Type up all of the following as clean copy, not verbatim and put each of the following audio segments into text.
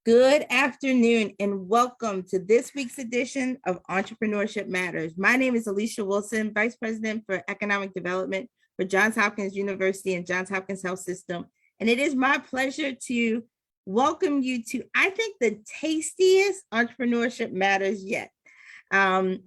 Good afternoon and welcome to this week's edition of Entrepreneurship Matters. My name is Alicia Wilson, Vice President for Economic Development for Johns Hopkins University and Johns Hopkins Health System. And it is my pleasure to welcome you to, I think, the tastiest Entrepreneurship Matters yet.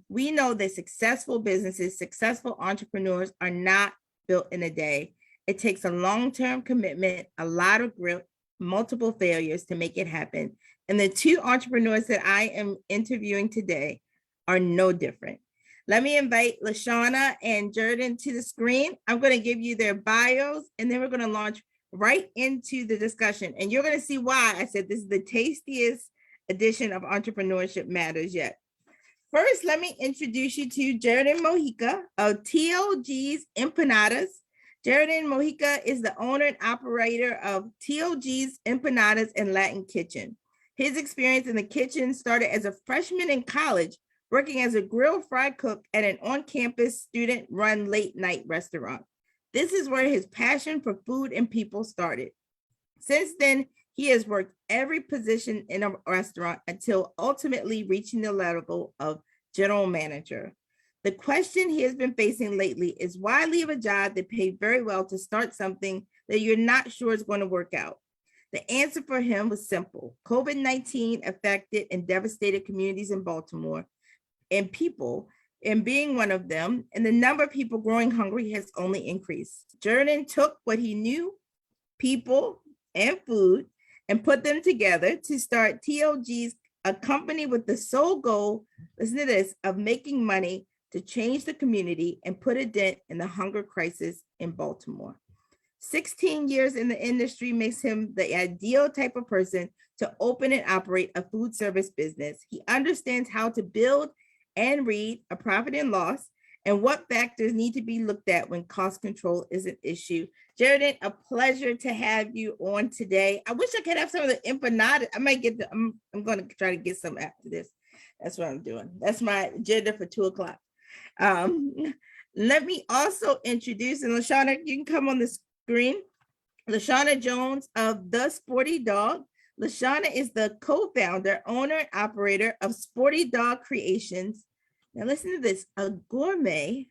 We know that successful businesses, successful entrepreneurs are not built in a day. It takes a long-term commitment, a lot of grit, multiple failures to make it happen. And the two entrepreneurs that I am interviewing today are no different. Let me invite LaShauna and Gerdyn to the screen. I'm going to give you their bios, and then we're going to launch right into the discussion. And you're going to see why I said this is the tastiest edition of Entrepreneurship Matters yet. First, let me introduce you to Gerdyn Mojica of TLG's Empanadas. Gerdyn Mojica is the owner and operator of TLG's Empanadas and Latin Kitchen. His experience in the kitchen started as a freshman in college, working as a grill fry cook at an on-campus student-run late-night restaurant. This is where his passion for food and people started. Since then, he has worked every position in a restaurant until ultimately reaching the level of general manager. The question he has been facing lately is why leave a job that paid very well to start something that you're not sure is going to work out? The answer for him was simple. COVID-19 affected and devastated communities in Baltimore and people, and being one of them, and the number of people growing hungry has only increased. Gerdyn took what he knew, people and food, and put them together to start TLG's, a company with the sole goal, listen to this, of making money to change the community and put a dent in the hunger crisis in Baltimore. 16 years in the industry makes him the ideal type of person to open and operate a food service business. He understands how to build and read a profit and loss and what factors need to be looked at when cost control is an issue. Gerdyn, a pleasure to have you on today. I wish I could have some of the empanadas. I might get I'm going to try to get some after this. That's what I'm doing. That's my agenda for 2:00. Let me also introduce, and LaShauna, you can come on the screen, LaShauna Jones of The Sporty Dog. LaShauna is the co-founder, owner, and operator of Sporty Dog Creations. Now listen to this, a gourmet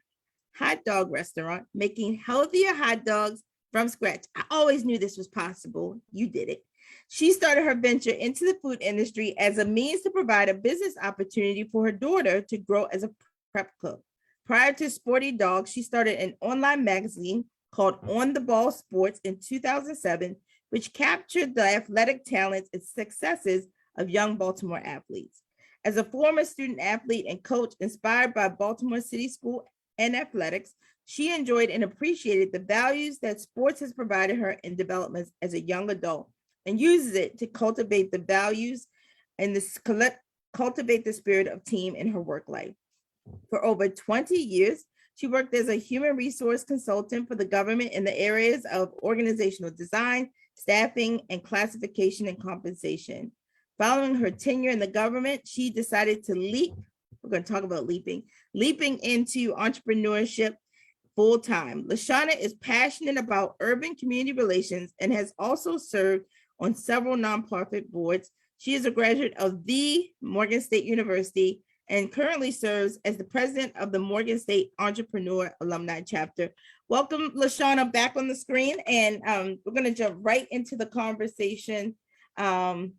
hot dog restaurant making healthier hot dogs from scratch. I always knew this was possible. You did it. She started her venture into the food industry as a means to provide a business opportunity for her daughter to grow as a prep cook. Prior to Sporty Dog, she started an online magazine called On the Ball Sports in 2007, which captured the athletic talents and successes of young Baltimore athletes. As a former student athlete and coach inspired by Baltimore City School and athletics, she enjoyed and appreciated the values that sports has provided her in development as a young adult and uses it to cultivate the values and cultivate the spirit of team in her work life. For over 20 years, she worked as a human resource consultant for the government in the areas of organizational design, staffing, and classification and compensation. Following her tenure in the government, she decided to leap. We're going to talk about leaping into entrepreneurship full-time. LaShauna is passionate about urban community relations and has also served on several nonprofit boards. She is a graduate of the Morgan State University and currently serves as the president of the Morgan State Entrepreneur Alumni Chapter. Welcome, LaShauna, back on the screen, and we're going to jump right into the conversation and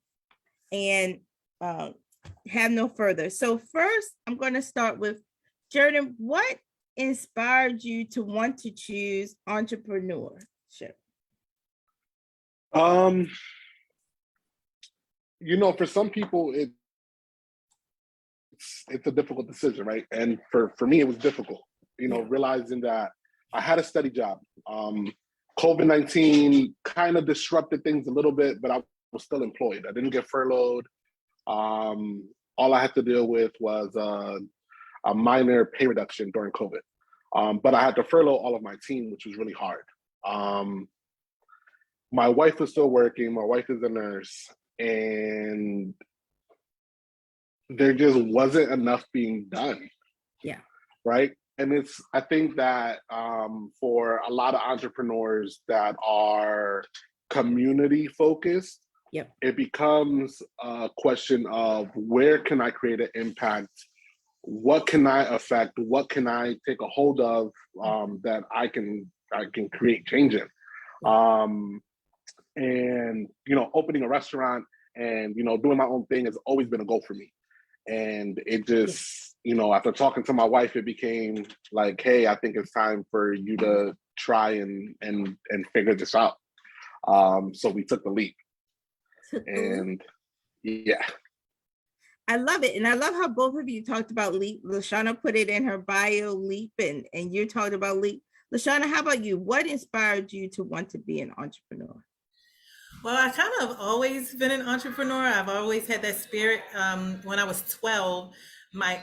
have no further. So first, I'm going to start with Gerdyn. What inspired you to want to choose entrepreneurship? For some people, it's a difficult decision, right? And for me, it was difficult, realizing that I had a steady job. COVID-19 kind of disrupted things a little bit, but I was still employed. I didn't get furloughed. All I had to deal with was a minor pay reduction during COVID. But I had to furlough all of my team, which was really hard. My wife was still working. My wife is a nurse, and there just wasn't enough being done. Yeah. Right. And I think that for a lot of entrepreneurs that are community focused, Yep. it becomes a question of where can I create an impact? What can I affect? What can I take a hold of that I can create change in? Um, and opening a restaurant and doing my own thing has always been a goal for me. And it just after talking to my wife, it became like, hey, I think it's time for you to try and figure this out. So we took the leap. And yeah. I love it. And I love how both of you talked about leap. LaShauna put it in her bio, leap, and you talked about leap. LaShauna, how about you? What inspired you to want to be an entrepreneur? Well, I kind of always been an entrepreneur. I've always had that spirit. When I was 12, my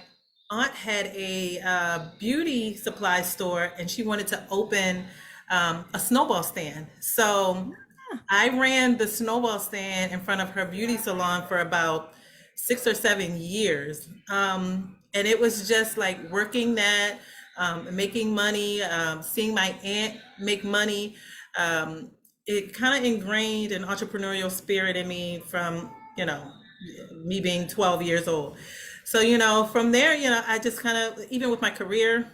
aunt had a beauty supply store and she wanted to open a snowball stand. So I ran the snowball stand in front of her beauty salon for about 6 or 7 years. And it was just like working that, making money, seeing my aunt make money. It kind of ingrained an entrepreneurial spirit in me from, me being 12 years old. So, from there, I just kind of, even with my career,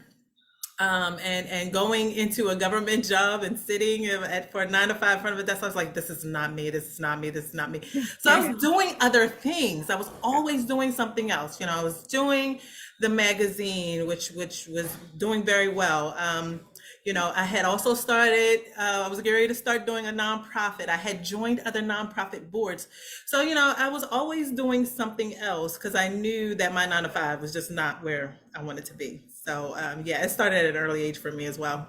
and going into a government job and sitting for a 9 to 5 in front of a desk, I was like, this is not me, this is not me, this is not me. So I was doing other things. I was always doing something else. I was doing the magazine, which was doing very well. I had also started, I was getting ready to start doing a nonprofit. I had joined other nonprofit boards. So, I was always doing something else because I knew that my 9 to 5 was just not where I wanted to be. So it started at an early age for me as well.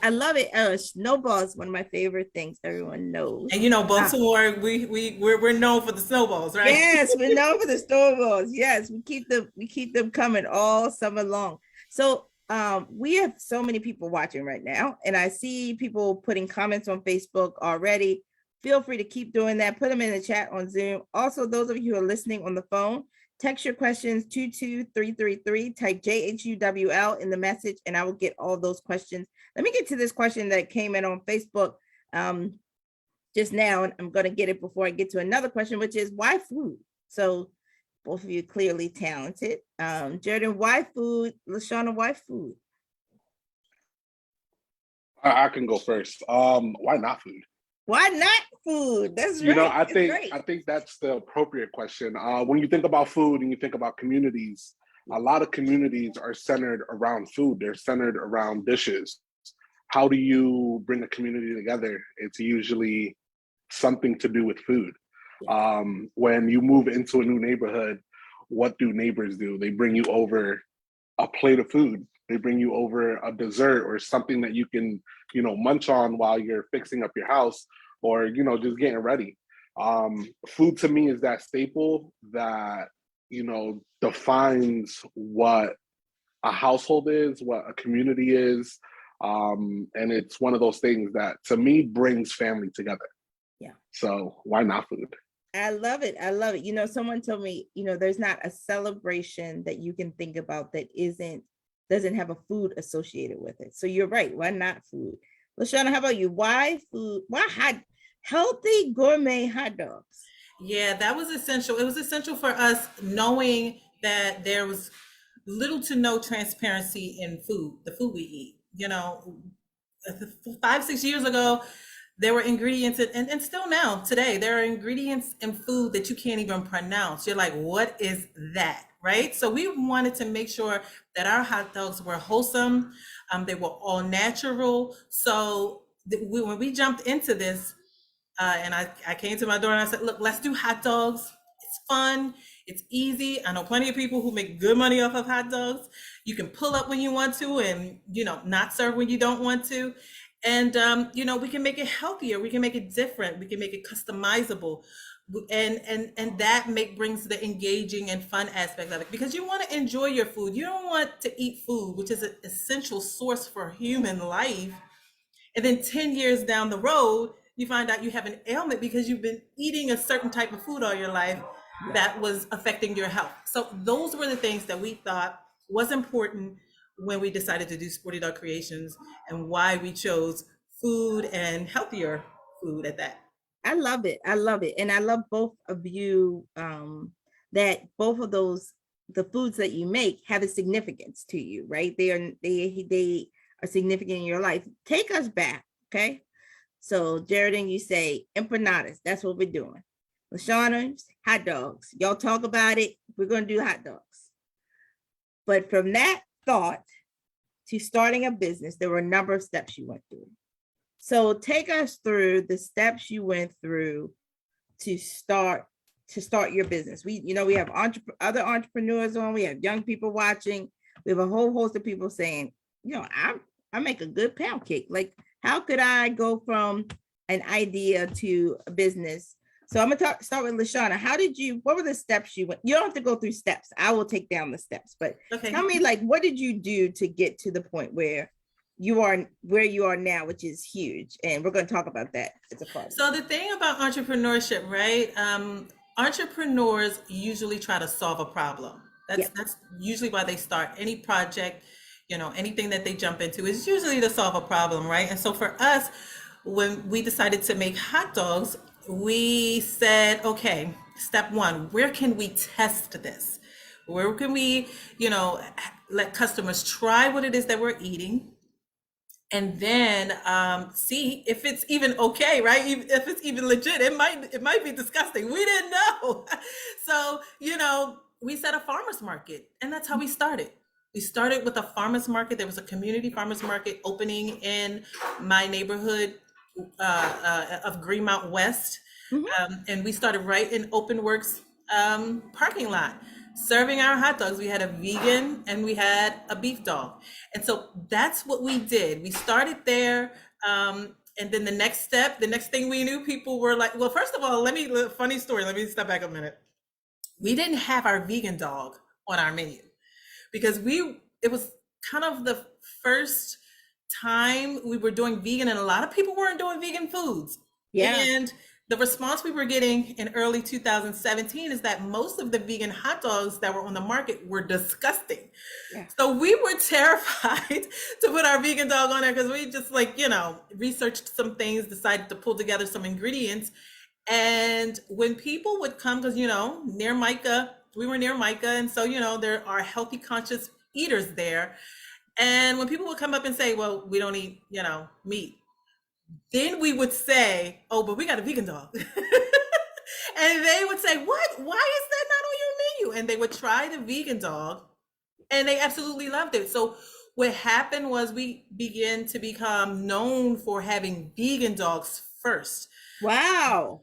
I love it. Snowball is one of my favorite things. Everyone knows. And Baltimore, we're known for the snowballs, right? Yes, we're known for the snowballs. Yes, we keep them coming all summer long. So we have so many people watching right now, and I see people putting comments on Facebook already. Feel free to keep doing that. Put them in the chat on Zoom. Also, those of you who are listening on the phone, text your questions 22333, type JHUWL in the message, and I will get all those questions. Let me get to this question that came in on Facebook just now, and I'm going to get it before I get to another question, which is why food? So both of you clearly talented. Gerdyn, why food? LaShauna, why food? I can go first. Why not food? Why not food? That's right. I think that's the appropriate question. When you think about food and you think about communities, a lot of communities are centered around food. They're centered around dishes. How do you bring a community together? It's usually something to do with food. When you move into a new neighborhood, what do neighbors do? They bring you over a plate of food. They bring you over a dessert or something that you can, munch on while you're fixing up your house or, just getting ready. Food to me is that staple that, defines what a household is, what a community is. And it's one of those things that to me brings family together. Yeah. So why not food? I love it. I love it. Someone told me, there's not a celebration that you can think about that doesn't have a food associated with it. So you're right. Why not food? LaShauna, how about you? Why food? Why healthy gourmet hot dogs? Yeah, that was essential. It was essential for us knowing that there was little to no transparency in food, the food we eat. 5-6 years ago, there were ingredients, and still now, today, there are ingredients in food that you can't even pronounce. You're like, what is that, right? So we wanted to make sure that our hot dogs were wholesome. They were all natural. So when we jumped into this, and I came to my daughter and I said, look, let's do hot dogs. It's fun. It's easy. I know plenty of people who make good money off of hot dogs. You can pull up when you want to and, not serve when you don't want to. And, we can make it healthier. We can make it different. We can make it customizable. And that brings the engaging and fun aspect of it, because you want to enjoy your food. You don't want to eat food, which is an essential source for human life. And then 10 years down the road, you find out you have an ailment because you've been eating a certain type of food all your life that was affecting your health. So those were the things that we thought was important when we decided to do Sporty Dog Creations, and why we chose food and healthier food at that. I love it. I love it. And I love both of you, that both of those, the foods that you make have a significance to you, right? They are significant in your life. Take us back, okay? So Gerdyn, you say empanadas. That's what we're doing. LaShauna, hot dogs. Y'all talk about it. We're going to do hot dogs. But from that thought to starting a business, there were a number of steps you went through. So take us through the steps you went through to start your business. We have other entrepreneurs on, we have young people watching, we have a whole host of people saying, I make a good pound cake. Like, how could I go from an idea to a business? So I'm gonna start with LaShauna. What were the steps you went? You don't have to go through steps. I will take down the steps, but tell me, like, what did you do to get to the point where you are now, which is huge. And we're going to talk about that as a part. So the thing about entrepreneurship, right? Entrepreneurs usually try to solve a problem. That's usually why they start any project, anything that they jump into is usually to solve a problem, right? And so for us, when we decided to make hot dogs, we said, okay, step one, where can we test this? Where can we, let customers try what it is that we're eating? And then see if it's even okay, right? If it's even legit, it might be disgusting. We didn't know. So, we set a farmer's market, and that's how we started. We started with a farmer's market. There was a community farmer's market opening in my neighborhood of Greenmount West. And we started right in Open Works parking lot, serving our hot dogs. We had a vegan and we had a beef dog. And so that's what we did. We started there. And then the next thing we knew, people were like, well, first of all, funny story. Let me step back a minute. We didn't have our vegan dog on our menu because it was kind of the first time we were doing vegan, and a lot of people weren't doing vegan foods. Yeah. And the response we were getting in early 2017 is that most of the vegan hot dogs that were on the market were disgusting. Yeah. So we were terrified to put our vegan dog on there because we just researched some things, decided to pull together some ingredients. And when people would come, because, near Micah, we were near Micah. And so, there are healthy, conscious eaters there. And when people would come up and say, well, we don't eat, meat. Then we would say, oh, but we got a vegan dog. And they would say, what? Why is that not on your menu? And they would try the vegan dog and they absolutely loved it. So what happened was we began to become known for having vegan dogs first. Wow.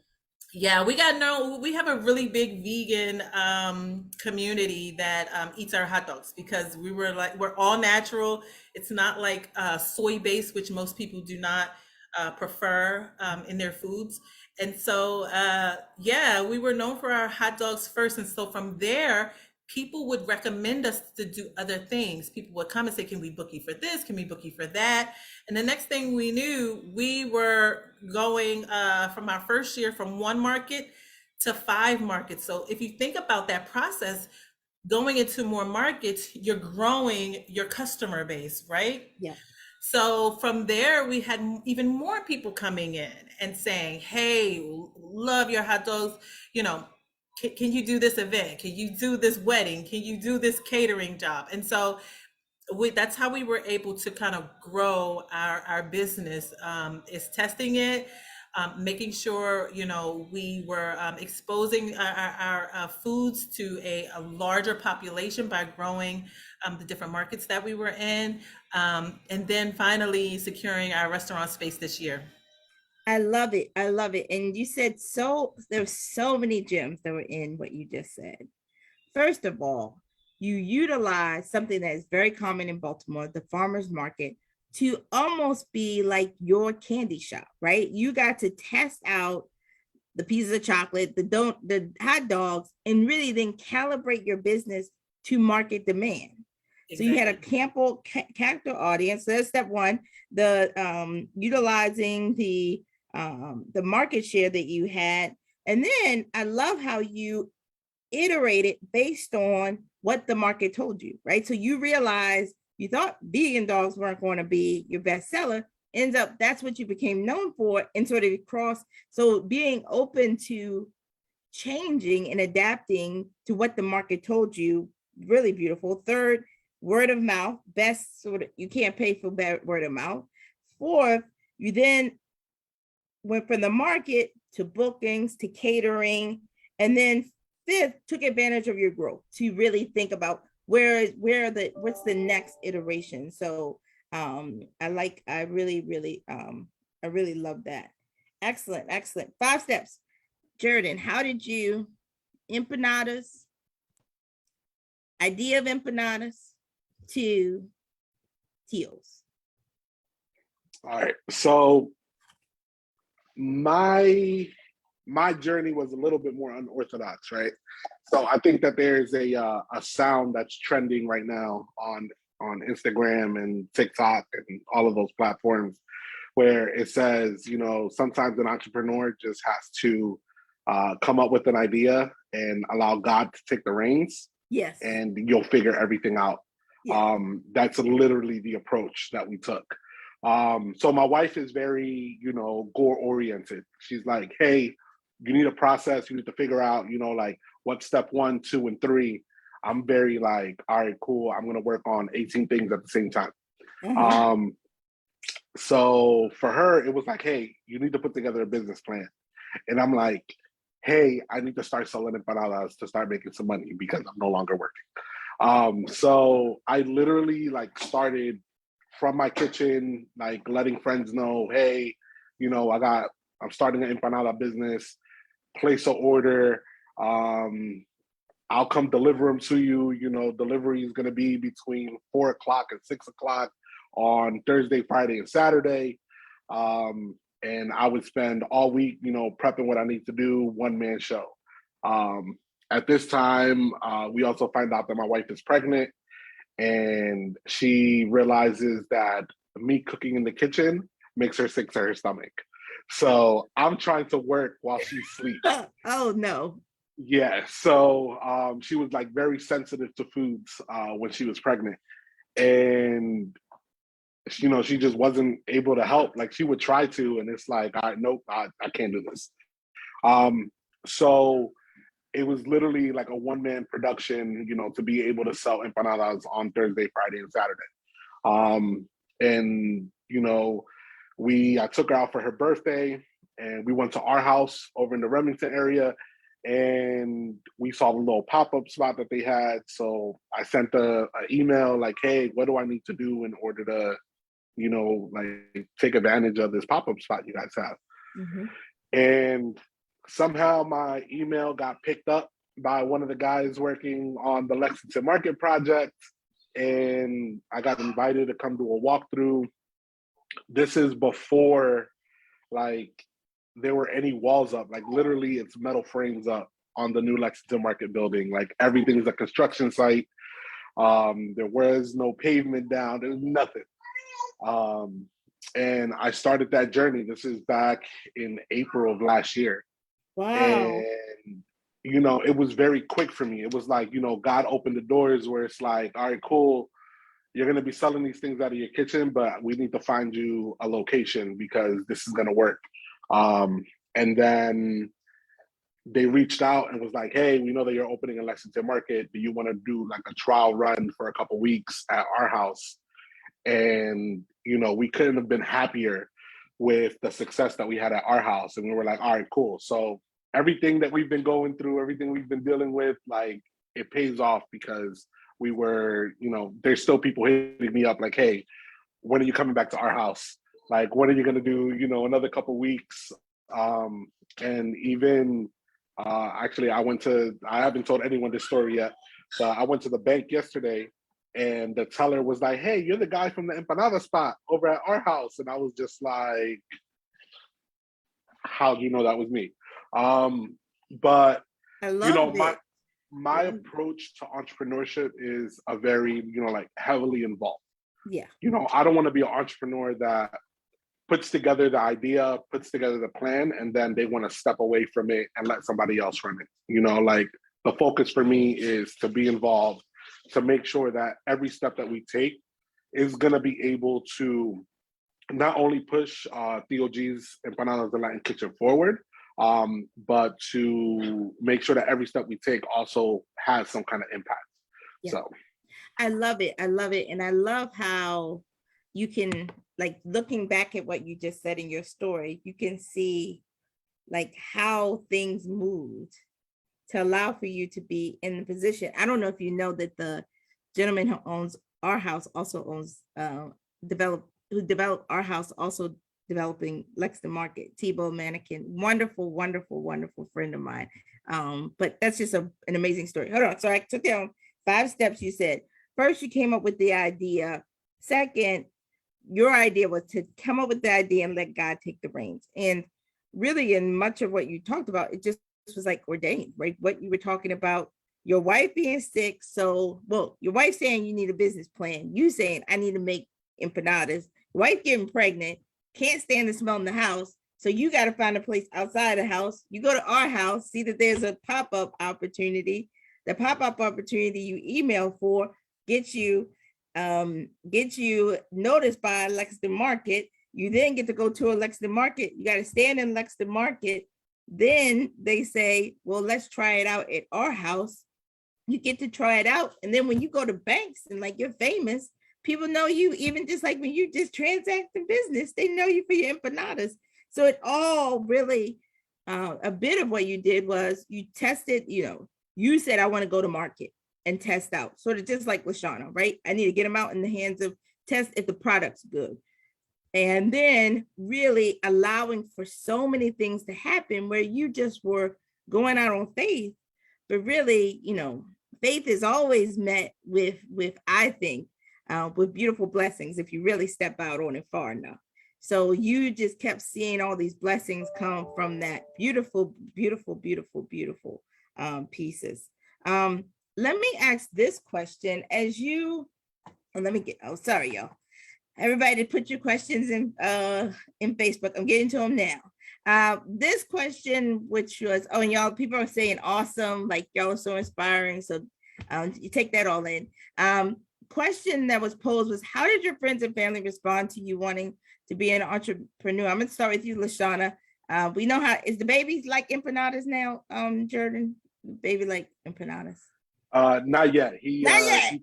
Yeah, we have a really big vegan community that eats our hot dogs because we're all natural. It's not like soy-based, which most people do not prefer in their foods. And so, we were known for our hot dogs first. And so from there, people would recommend us to do other things. People would come and say, can we book you for this? Can we book you for that? And the next thing we knew, we were going from our first year from 1 market to 5 markets. So if you think about that process, going into more markets, you're growing your customer base, right? Yeah. So from there, we had even more people coming in and saying, hey, love your hot dogs. Can you do this event? Can you do this wedding? Can you do this catering job? And so that's how we were able to kind of grow our business, is testing it, making sure, we were exposing our foods to a larger population by growing the different markets that we were in, and then finally securing our restaurant space this year. I love it. I love it. And you said there's so many gems that were in what you just said. First of all, you utilize something that is very common in Baltimore, the farmer's market, to almost be like your candy shop, right? You got to test out the pieces of chocolate, the hot dogs, and really then calibrate your business to market demand. Exactly. So you had a captive audience. So that's step one. The utilizing the market share that you had, and then I love how you iterated based on what the market told you, right? So you realized you thought vegan dogs weren't going to be your best seller, ends up, that's what you became known for, and sort of cross. So being open to changing and adapting to what the market told you, really beautiful. Third, word of mouth, best sort of, you can't pay for bad word of mouth. Fourth, you then went from the market to bookings to catering, and then fifth, took advantage of your growth to really think about what's the next iteration. So I really love that. Excellent. 5 steps. Gerdyn, how did you empanadas, idea of empanadas to Teals? All right. So my journey was a little bit more unorthodox, right? So I think that there's a sound that's trending right now on Instagram and TikTok and all of those platforms, where it says, you know, sometimes an entrepreneur just has to come up with an idea and allow God to take the reins. Yes. And you'll figure everything out. Yeah. That's literally the approach that we took. So my wife is very, you know, goal oriented. She's like, hey, you need a process. You need to figure out, you know, like what's step 1, 2, and 3. I'm very like, all right, cool. I'm going to work on 18 things at the same time. Mm-hmm. So for her, it was like, hey, you need to put together a business plan. And I'm like, hey, I need to start selling empanadas to start making some money because I'm no longer working. So I literally like started from my kitchen, like letting friends know, hey, you know, I'm starting an empanada business, place an order. I'll come deliver them to you. You know, delivery is going to be between 4 o'clock and 6 o'clock on Thursday, Friday, and Saturday. And I would spend all week, you know, prepping what I need to do, one-man show. At this time, we also find out that my wife is pregnant, and she realizes that me cooking in the kitchen makes her sick to her stomach. So I'm trying to work while she sleeps. Oh, no. Yeah. So she was like very sensitive to foods when she was pregnant. And you know, she just wasn't able to help. Like she would try to, and it's like, all right, nope, I can't do this. So it was literally like a one-man production, you know, to be able to sell empanadas on Thursday, Friday, and Saturday. And, you know, I took her out for her birthday, and we went to our house over in the Remington area, and we saw the little pop-up spot that they had. So I sent an email like, hey, what do I need to do in order to, you know, like take advantage of this pop-up spot you guys have? Mm-hmm. And somehow my email got picked up by one of the guys working on the Lexington Market project, and I got invited to come to a walkthrough. This is before like there were any walls up. Like literally it's metal frames up on the new Lexington Market building. Like everything's a construction site. There was no pavement down. There was nothing. And I started that journey. This is back in April of last year. Wow. And, you know, it was very quick for me. It was like, you know, God opened the doors where it's like, all right, cool. You're going to be selling these things out of your kitchen, but we need to find you a location because this is going to work. And then they reached out and was like, hey, we know that you're opening a Lexington Market. Do you want to do like a trial run for a couple of weeks at our house? And, you know, we couldn't have been happier with the success that we had at our house. And we were like, all right, cool. So everything that we've been going through, everything we've been dealing with, like it pays off because we were, you know, there's still people hitting me up like, hey, when are you coming back to our house? Like, when are you going to do, you know, another couple weeks? And even actually, I haven't told anyone this story yet, but I went to the bank yesterday, and the teller was like, hey, you're the guy from the empanada spot over at our house. And I was just like, how do you know that was me? But, I love you know, it. my approach to entrepreneurship is a very, you know, like heavily involved. Yeah. You know, I don't want to be an entrepreneur that puts together the idea, puts together the plan, and then they want to step away from it and let somebody else run it. You know, like the focus for me is to be involved, to make sure that every step that we take is going to be able to not only push Theo G's Empanadas and Latin Kitchen forward, but to make sure that every step we take also has some kind of impact. Yeah. So I love it. I love it. And I love how you can, like, looking back at what you just said in your story, you can see like how things moved to allow for you to be in the position. I don't know if you know that the gentleman who owns our house also owns who developed our house, also developing Lexington Market, Tebow Mannequin, wonderful, wonderful, wonderful friend of mine. But that's just an amazing story. Hold on. So I took down 5 steps. You said, first, you came up with the idea. Second, your idea was to come up with the idea and let God take the reins. And really, in much of what you talked about, it just was like ordained, right? What you were talking about, your wife being sick. So, well, your wife saying you need a business plan. You saying, I need to make empanadas. Wife getting pregnant, can't stand the smell in the house. So you got to find a place outside the house. You go to our house, see that there's a pop-up opportunity. The pop-up opportunity you email for gets you noticed by Lexington Market. You then get to go to a Lexington Market. You got to stand in Lexington Market. Then they say, well, let's try it out at our house. You get to try it out. And then when you go to banks and like you're famous, people know you, even just like when you just transact in business, they know you for your empanadas. So it all really, a bit of what you did was you tested, you said, I want to go to market and test out, sort of just like LaShauna, right? I need to get them out in the hands of test if the product's good. And then really allowing for so many things to happen where you just were going out on faith, but really, faith is always met with I think, with beautiful blessings if you really step out on it far enough. So you just kept seeing all these blessings come from that beautiful, beautiful, beautiful, beautiful pieces. Let me ask this question as you, sorry, y'all. Everybody put your questions in Facebook. I'm getting to them now. This question, which was, and y'all, people are saying awesome, like y'all are so inspiring. So you take that all in. Question that was posed was, how did your friends and family respond to you wanting to be an entrepreneur? I'm gonna start with you, LaShauna. We know how, is the baby like empanadas now, Gerdyn? Baby like empanadas? Not yet. Not yet.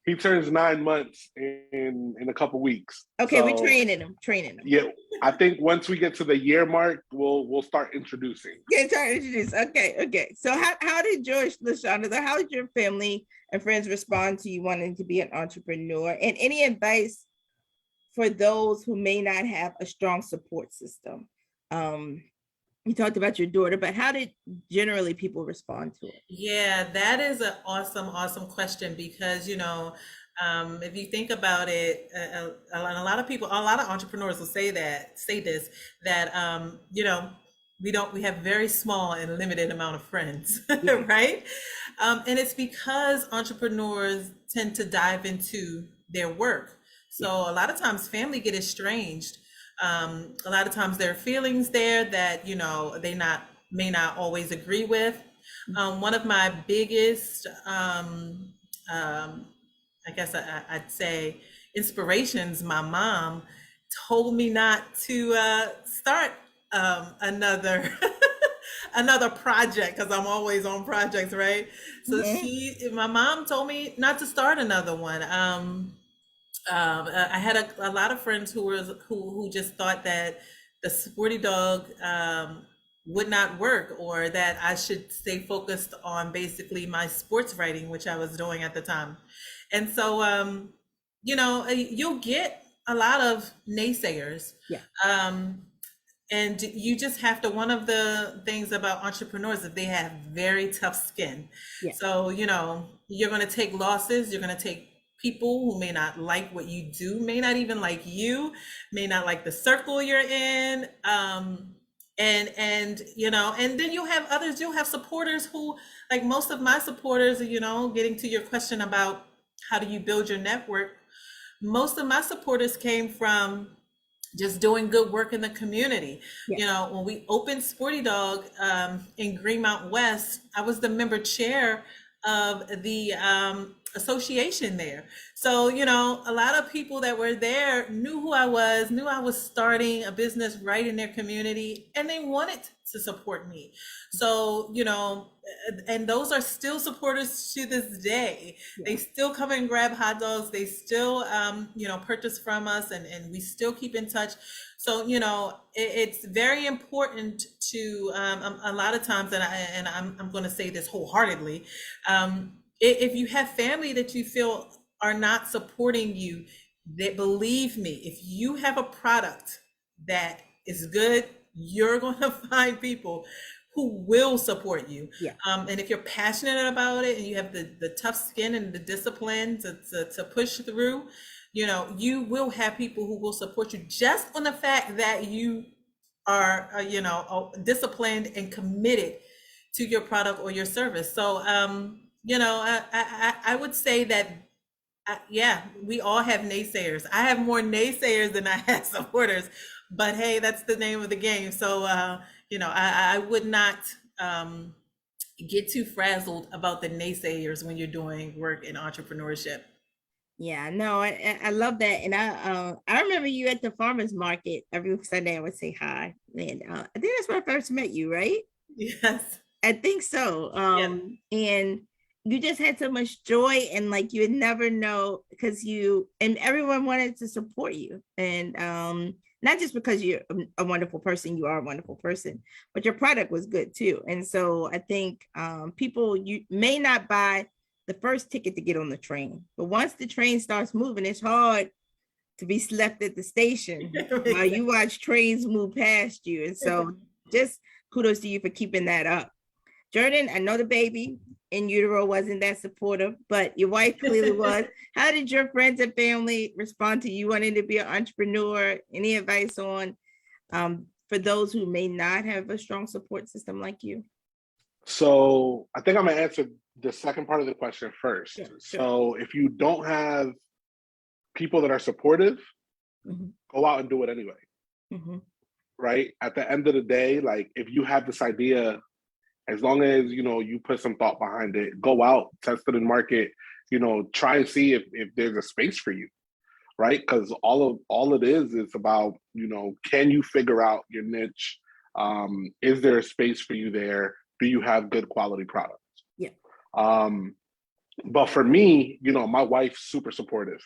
He turns 9 months in a couple weeks. Okay, so, we're training him. Yeah, I think once we get to the year mark, we'll start introducing. Okay. So how did LaShauna, how did your family and friends respond to you wanting to be an entrepreneur? And any advice for those who may not have a strong support system? You talked about your daughter, but how did generally people respond to it? Yeah, that is an awesome question because, if you think about it, a lot of entrepreneurs will say this, that, we have very small and limited amount of friends, yeah. Right? And it's because entrepreneurs tend to dive into their work. So a lot of times family get estranged. A lot of times there are feelings there that, they may not always agree with. One of my biggest, I guess I'd say inspirations, my mom told me not to start another project, because I'm always on projects, right? So my mom told me not to start another one. I had a lot of friends who just thought that the Sporty dog would not work, or that I should stay focused on basically my sports writing, which I was doing at the time. And so, you'll get a lot of naysayers. Yeah. And you just have to, one of the things about entrepreneurs is they have very tough skin. Yeah. So, you're going to take losses, you're going to take people who may not like what you do, may not even like you, may not like the circle you're in. And then you'll have others, you'll have supporters who, like most of my supporters, getting to your question about how do you build your network, most of my supporters came from just doing good work in the community. Yeah. When we opened Sporty Dog in Greenmount West, I was the member chair of the association there. So, a lot of people that were there knew who I was, knew I was starting a business right in their community, and they wanted to support me. So, and those are still supporters to this day. Yeah. They still come and grab hot dogs. They still, purchase from us, and we still keep in touch. So, it's very important to, a lot of times, and I'm going to say this wholeheartedly, if you have family that you feel are not supporting you, that, believe me, if you have a product that is good, you're going to find people who will support you. Yeah. And if you're passionate about it and you have the tough skin and the discipline to push through, you will have people who will support you just on the fact that you are, disciplined and committed to your product or your service. So, I would say that, yeah, we all have naysayers. I have more naysayers than I have supporters, but hey, that's the name of the game. So, I would not get too frazzled about the naysayers when you're doing work in entrepreneurship. Yeah, no, I love that. And I remember you at the farmer's market every Sunday. I would say hi. And I think that's where I first met you, right? Yes. I think so. Yeah. And you just had so much joy, and like you would never know, because and everyone wanted to support you. And not just because you're a wonderful person, you are a wonderful person, but your product was good too. And so I think people, you may not buy the first ticket to get on the train, but once the train starts moving, it's hard to be left at the station while you watch trains move past you. And so just kudos to you for keeping that up. Gerdyn, I know the baby in utero wasn't that supportive, but your wife clearly was. How did your friends and family respond to you wanting to be an entrepreneur? Any advice on for those who may not have a strong support system like you? So I think I'm gonna answer the second part of the question first. Sure. So if you don't have people that are supportive, go out and do it anyway. Right? At the end of the day, like, if you have this idea, as long as you put some thought behind it, go out, test it in market, try and see if there's a space for you, right? Because all it is about, can you figure out your niche? Is there a space for you there? Do you have good quality products? Yeah. But for me, my wife's super supportive.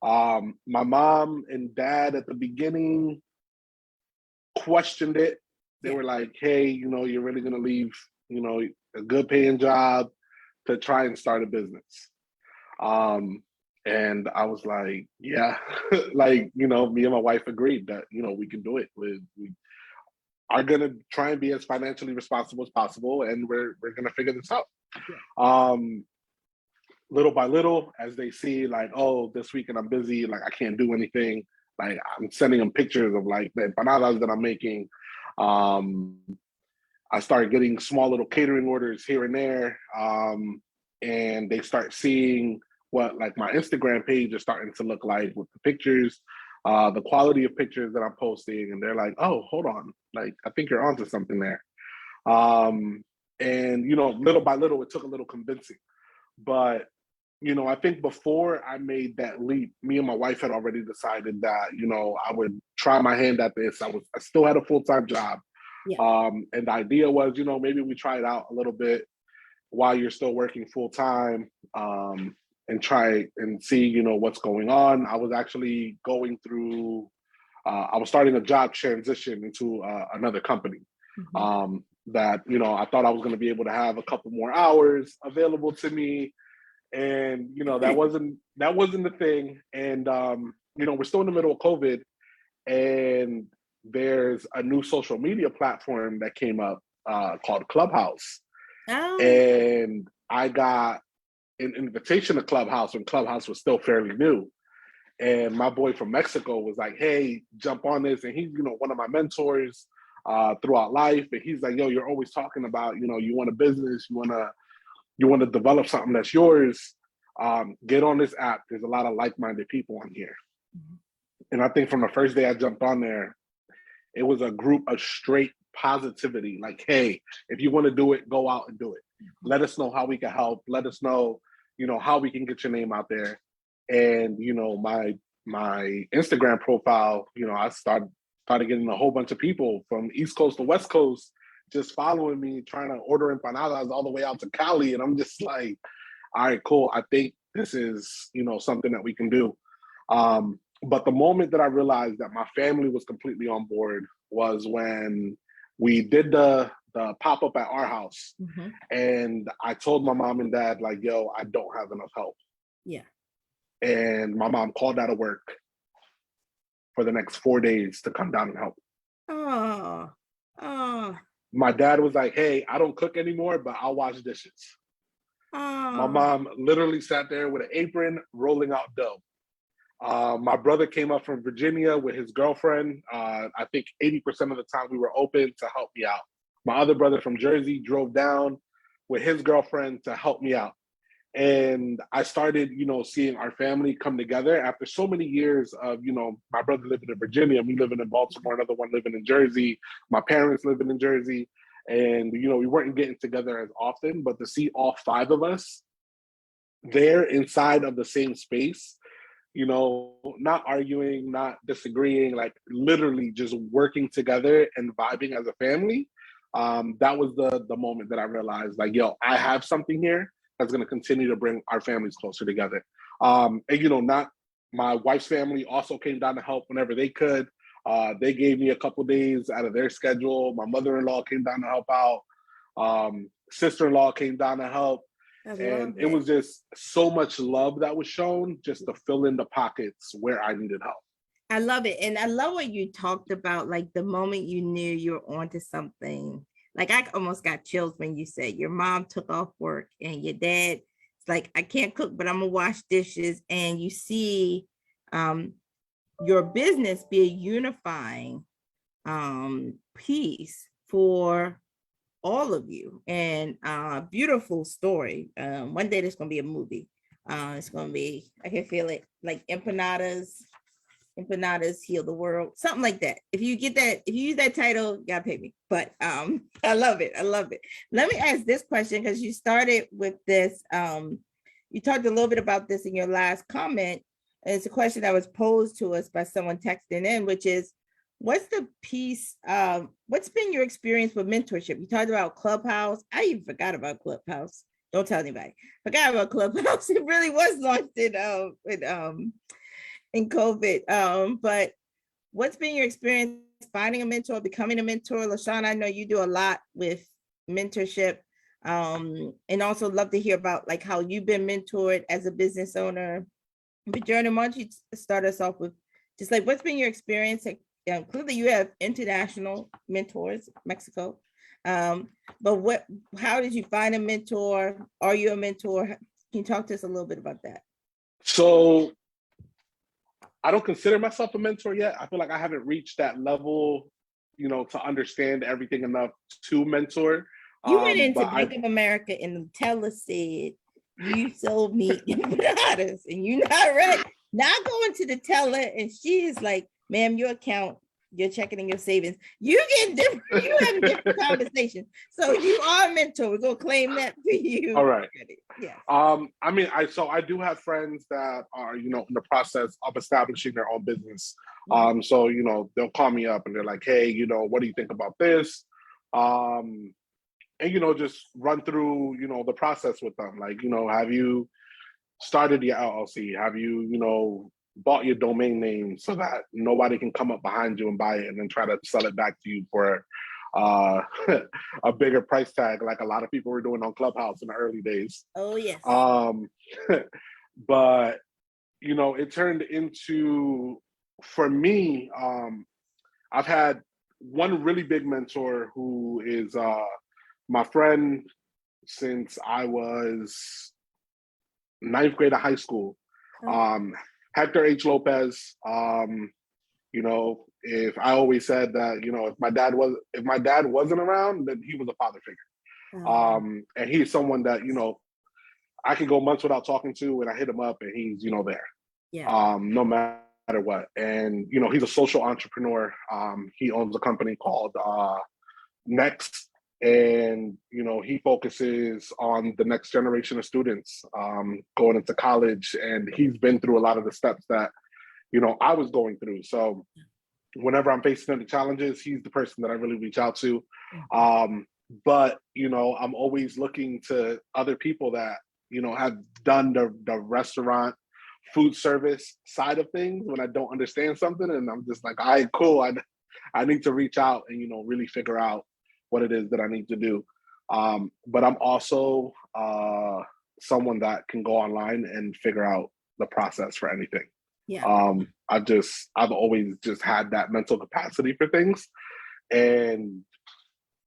My mom and dad at the beginning questioned it. They were like, hey, you're really gonna leave, a good paying job to try and start a business. And I was like, yeah, like, me and my wife agreed that, we can do it. We are gonna try and be as financially responsible as possible, and we're gonna figure this out. Little by little, as they see, like, oh, this weekend I'm busy, like I can't do anything. Like, I'm sending them pictures of like the empanadas that I'm making. I started getting small little catering orders here and there. And they start seeing what like my Instagram page is starting to look like with the pictures, the quality of pictures that I'm posting. And they're like, oh, hold on. Like, I think you're onto something there. And, little by little, it took a little convincing. But, I think before I made that leap, me and my wife had already decided that, I would try my hand at this. I still had a full-time job. Yeah. And the idea was, maybe we try it out a little bit while you're still working full-time, and try and see, what's going on. I was actually going through, I was starting a job transition into another company. That, I thought I was going to be able to have a couple more hours available to me. And, that wasn't the thing. And, we're still in the middle of COVID, and there's a new social media platform that came up called Clubhouse. Oh. And I got an invitation to Clubhouse when Clubhouse was still fairly new. And my boy from Mexico was like, hey, jump on this. And he's, one of my mentors throughout life. And he's like, yo, you're always talking about, you want a business, you want to develop something that's yours. Get on this app. There's a lot of like-minded people on here. And I think from the first day I jumped on there, it was a group of straight positivity. Like, hey, if you want to do it, go out and do it. Let us know how we can help. Let us know, how we can get your name out there. And, my Instagram profile, I started getting a whole bunch of people from East Coast to West Coast just following me, trying to order empanadas all the way out to Cali. And I'm just like, all right, cool. I think this is, something that we can do. But the moment that I realized that my family was completely on board was when we did the pop-up at our house. Mhm. And I told my mom and dad, like, yo, I don't have enough help. Yeah. And my mom called out of work for the next 4 days to come down and help. Oh. My dad was like, hey, I don't cook anymore, but I'll wash dishes. My mom literally sat there with an apron rolling out dough. My brother came up from Virginia with his girlfriend. I think 80% of the time we were open to help me out. My other brother from Jersey drove down with his girlfriend to help me out. And I started, seeing our family come together after so many years of, my brother living in Virginia, me living in Baltimore, another one living in Jersey, my parents living in Jersey. And, we weren't getting together as often, but to see all 5 of us there inside of the same space, not arguing, not disagreeing, like literally just working together and vibing as a family. That was the moment that I realized, like, yo, I have something here that's going to continue to bring our families closer together. And, not my wife's family also came down to help whenever they could. They gave me a couple days out of their schedule. My mother-in-law came down to help out. Sister-in-law came down to help. And it was just so much love that was shown just to fill in the pockets where I needed help. I love it. And I love what you talked about, like the moment you knew you were onto something. Like I almost got chills when you said your mom took off work and your dad, it's like, I can't cook, but I'm gonna wash dishes. And you see your business be a unifying piece for all of you. And beautiful story. One day there's gonna be a movie. It's gonna be, I can feel it, like Empanadas heal the world, something like that. If you use that title, you gotta pay me. But I love it. Let me ask this question, because you started with this. You talked a little bit about this in your last comment, and it's a question that was posed to us by someone texting in, which is, what's the piece, what's been your experience with mentorship? You talked about Clubhouse. I even forgot about Clubhouse. Don't tell anybody. Forgot about Clubhouse. It really was launched in COVID. But what's been your experience finding a mentor, becoming a mentor? LaShauna, I know you do a lot with mentorship, and also love to hear about like how you've been mentored as a business owner. But Gerdyn, why don't you start us off with just like, what's been your experience? Clearly you have international mentors, Mexico. But how did you find a mentor? Are you a mentor? Can you talk to us a little bit about that? So I don't consider myself a mentor yet. I feel like I haven't reached that level, to understand everything enough to mentor. You went into Bank of America and the teller said, you sold me empanadas and you're not right. Now I go into the teller and she is like, ma'am, your account, your checking and your savings, you have different conversations. So you are a mentor. We're gonna claim that for you. All right. Yeah. I do have friends that are, in the process of establishing their own business. So, they'll call me up and they're like, hey, what do you think about this? And, just run through, the process with them. Like, have you started your LLC? Have you, bought your domain name so that nobody can come up behind you and buy it and then try to sell it back to you for a bigger price tag, like a lot of people were doing on Clubhouse in the early days. Oh, yes. But, it turned into, for me, I've had one really big mentor who is my friend since I was 9th grade of high school. Hector H. Lopez. If I always said that, if my dad wasn't around, then he was a father figure. And he's someone that, I could go months without talking to, and I hit him up and he's, there. Yeah. No matter what. And, he's a social entrepreneur. He owns a company called Next And, you know, he focuses on the next generation of students going into college. And he's been through a lot of the steps that, you know, I was going through. So whenever I'm facing any challenges, he's the person that I really reach out to. But, you know, I'm always looking to other people that, you know, have done the restaurant food service side of things when I don't understand something. And I'm just like, all right, cool. I need to reach out and, you know, really figure out what it is that I need to do. But I'm also someone that can go online and figure out the process for anything. Yeah. I've always just had that mental capacity for things. And,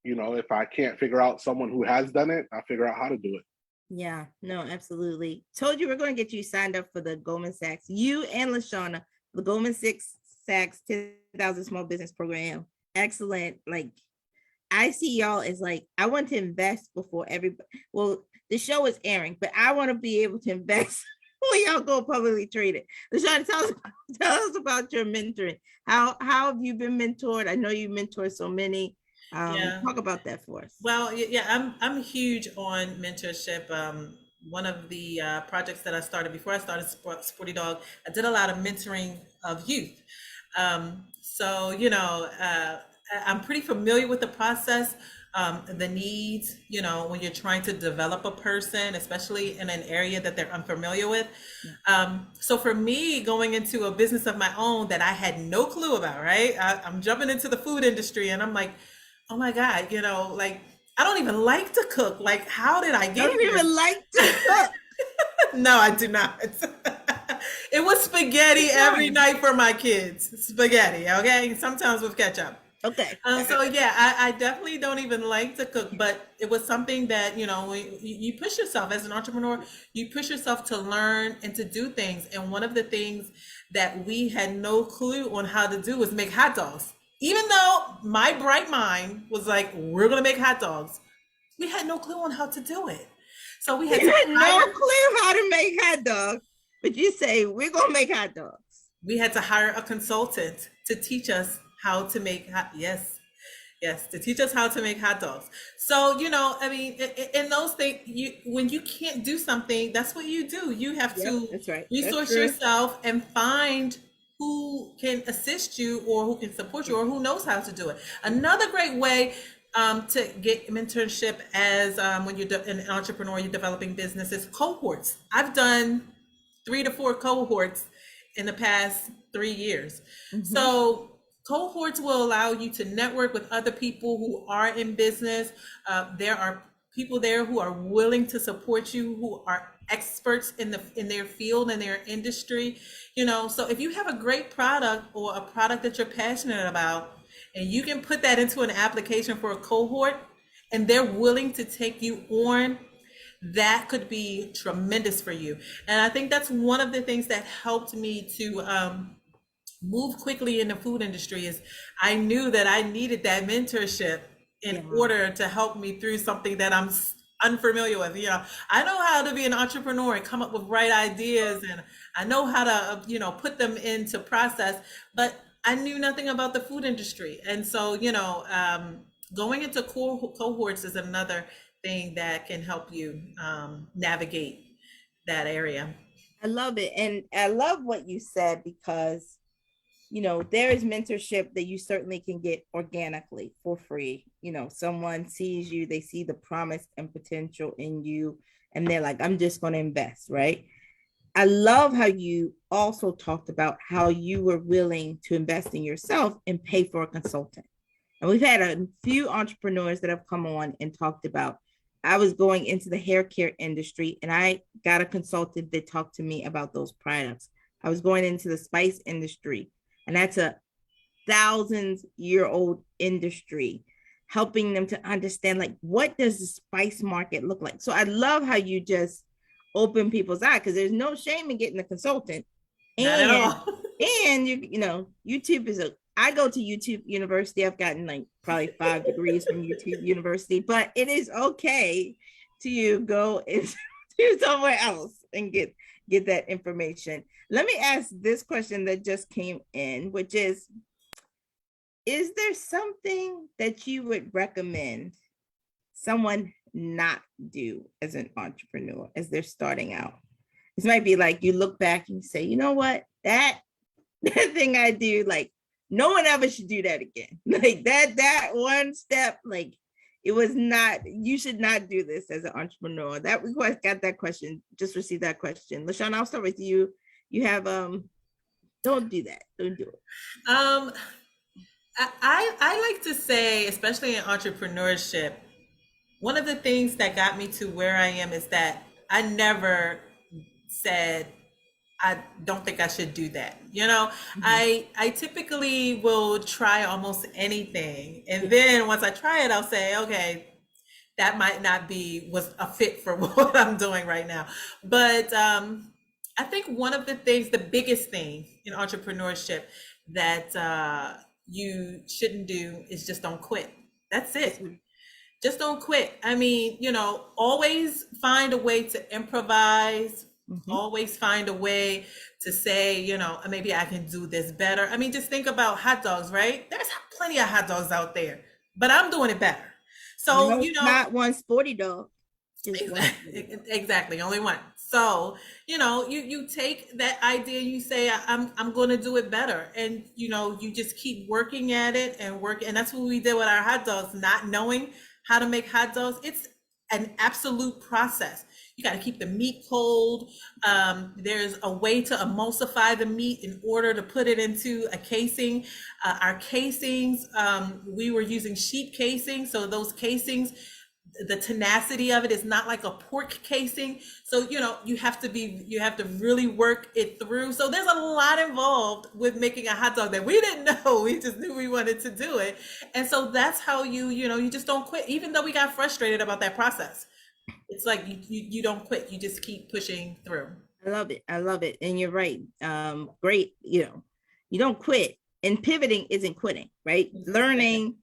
you know, if I can't figure out someone who has done it, I figure out how to do it. Yeah, no, absolutely. Told you we're going to get you signed up for the Goldman Sachs, you and LaShauna, the Goldman Sachs 10,000 Small Business Program. Excellent. Like, I see y'all as like, I want to invest before everybody. Well, the show is airing, but I want to be able to invest when y'all go publicly traded. LaShauna, tell us about your mentoring. How have you been mentored? I know you mentor so many. Talk about that for us. Well, yeah, I'm huge on mentorship. One of the projects that I started before I started Sporty Dog, I did a lot of mentoring of youth. So, you know, I'm pretty familiar with the process, the needs, you know, when you're trying to develop a person, especially in an area that they're unfamiliar with. So for me, going into a business of my own that I had no clue about, right? I'm jumping into the food industry and I'm like, oh my God, you know, like, I don't even like to cook. Like, how did I get here? You don't even like to cook? No, I do not. It was spaghetti every night for my kids. Spaghetti, okay? Sometimes with ketchup. Okay. So yeah, I definitely don't even like to cook, but it was something that, you know, you push yourself as an entrepreneur, you push yourself to learn and to do things. And one of the things that we had no clue on how to do was make hot dogs. Even though my bright mind was like, we're going to make hot dogs, we had no clue on how to do it. So we had no clue how to make hot dogs, but you say, we're going to make hot dogs. We had to hire a consultant to teach us how to make to teach us how to make hot dogs. So, you know, I mean, in those things, when you can't do something, that's what you do. You have to resource yourself and find who can assist you or who can support you or who knows how to do it. Another great way to get mentorship as when you're an entrepreneur, you're developing businesses, cohorts. I've done 3 to 4 cohorts in the past 3 years. So cohorts will allow you to network with other people who are in business. There are people there who are willing to support you, who are experts in their field and their industry. You know, so if you have a great product or a product that you're passionate about, and you can put that into an application for a cohort, and they're willing to take you on, that could be tremendous for you. And I think that's one of the things that helped me to move quickly in the food industry is I knew that I needed that mentorship in order to help me through something that I'm unfamiliar with. You know, I know how to be an entrepreneur and come up with right ideas, and I know how to, you know, put them into process, but I knew nothing about the food industry. And so, you know, going into cohorts is another thing that can help you navigate that area. I love it. And I love what you said, because, you know, there is mentorship that you certainly can get organically for free. You know, someone sees you, they see the promise and potential in you, and they're like, I'm just going to invest, right? I love how you also talked about how you were willing to invest in yourself and pay for a consultant. And we've had a few entrepreneurs that have come on and talked about, I was going into the hair care industry and I got a consultant that talked to me about those products. I was going into the spice industry, and that's a thousands-year-old industry, helping them to understand, like, what does the spice market look like? So I love how you just open people's eyes, because there's no shame in getting a consultant. Not at all. And you know, YouTube is I go to YouTube University. I've gotten like probably 5 degrees from YouTube University, but it is okay to go into somewhere else and get that information. Let me ask this question that just came in, which is there something that you would recommend someone not do as an entrepreneur as they're starting out? This might be like you look back and you say, you know what, that thing I do, like no one ever should do that again. Like that one step, like it was not, you should not do this as an entrepreneur. That we got that question, just received that question. LaShauna, I'll start with you. You have, don't do that. Don't do it. I like to say, especially in entrepreneurship, one of the things that got me to where I am is that I never said, I don't think I should do that. You know, I typically will try almost anything. And then once I try it, I'll say, okay, that might not was a fit for what I'm doing right now. But I think one of the things, the biggest thing in entrepreneurship that you shouldn't do is just don't quit. That's it. Just don't quit. I mean, you know, always find a way to improvise. Always find a way to say, you know, maybe I can do this better. I mean, just think about hot dogs, right? There's plenty of hot dogs out there, but I'm doing it better. So, No, you know, not one Sporty dog. Exactly, only one. So, you know, you take that idea, you say, I'm going to do it better. And, you know, you just keep working at it and work. And that's what we did with our hot dogs, not knowing how to make hot dogs. It's an absolute process. You got to keep the meat cold. There's a way to emulsify the meat in order to put it into a casing. Our casings, we were using sheep casing. So those casings, the tenacity of it is not like a pork casing. So, you know, you have to really work it through. So there's a lot involved with making a hot dog that we didn't know. We just knew we wanted to do it. And so that's how you just don't quit, even though we got frustrated about that process. It's like you don't quit. You just keep pushing through. I love it. I love it. And you're right. Great. You know, you don't quit. And pivoting isn't quitting, right? Learning,